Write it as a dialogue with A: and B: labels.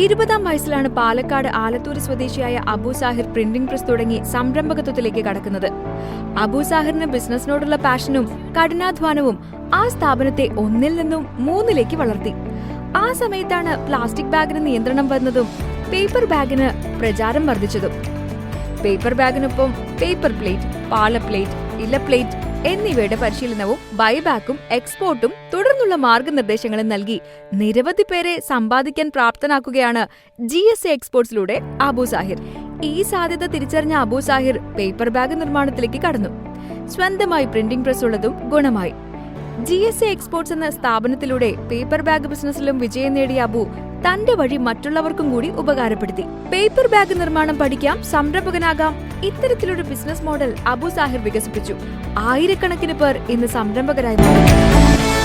A: 20-ാം വയസ്സിലാണ് പാലക്കാട് ആലത്തൂർ സ്വദേശിയായ Abu Shahir printing press തുടങ്ങി സംരംഭകത്വത്തിലേക്ക് കടക്കുന്നത്. അബു സാഹിറിന് ബിസിനസിനോടുള്ള പാഷനും കഠിനാധ്വാനവും ആ സ്ഥാപനത്തെ 1-ൽ നിന്നും 3-ലേക്ക് വളർത്തി. ആ സമയത്താണ് പ്ലാസ്റ്റിക് ബാഗിന് നിയന്ത്രണം വന്നതും പേപ്പർ ബാഗിന് പ്രചാരം വർദ്ധിച്ചതും. പേപ്പർ ബാഗിനൊപ്പം പേപ്പർ പ്ലേറ്റ്, പാല പ്ലേറ്റ്, ഇല പ്ലേറ്റ് എന്നിവയുടെ പരിശീലനവും ബൈബാക്കും എക്സ്പോർട്ടും തുടർന്നുള്ള മാർഗനിർദ്ദേശങ്ങളും നൽകി നിരവധി പേരെ സമ്പാദിക്കാൻ പ്രാപ്തനാക്കുകയാണ് GSA എക്സ്പോർട്സിലൂടെ അബു സാഹിർ. ഈ സാധ്യത തിരിച്ചറിഞ്ഞ അബു സാഹിർ പേപ്പർ ബാഗ് നിർമ്മാണത്തിലേക്ക് കടന്നു. സ്വന്തമായി പ്രിന്റിംഗ് പ്രസ് ഉള്ളതും ഗുണമായി. GSA എക്സ്പോർട്സ് എന്ന സ്ഥാപനത്തിലൂടെ പേപ്പർ ബാഗ് ബിസിനസ്സിലും വിജയം നേടിയ അബു തന്റെ വഴി മറ്റുള്ളവർക്കും കൂടി ഉപകാരപ്പെടുത്തി. പേപ്പർ ബാഗ് നിർമ്മാണം പഠിക്കാം, സംരംഭകനാകാം. ഇത്തരത്തിലൊരു ബിസിനസ് മോഡൽ അബു സാഹിർ വികസിപ്പിച്ചു. ആയിരക്കണക്കിന് പേർ ഇന്ന് സംരംഭകരായി മാറി.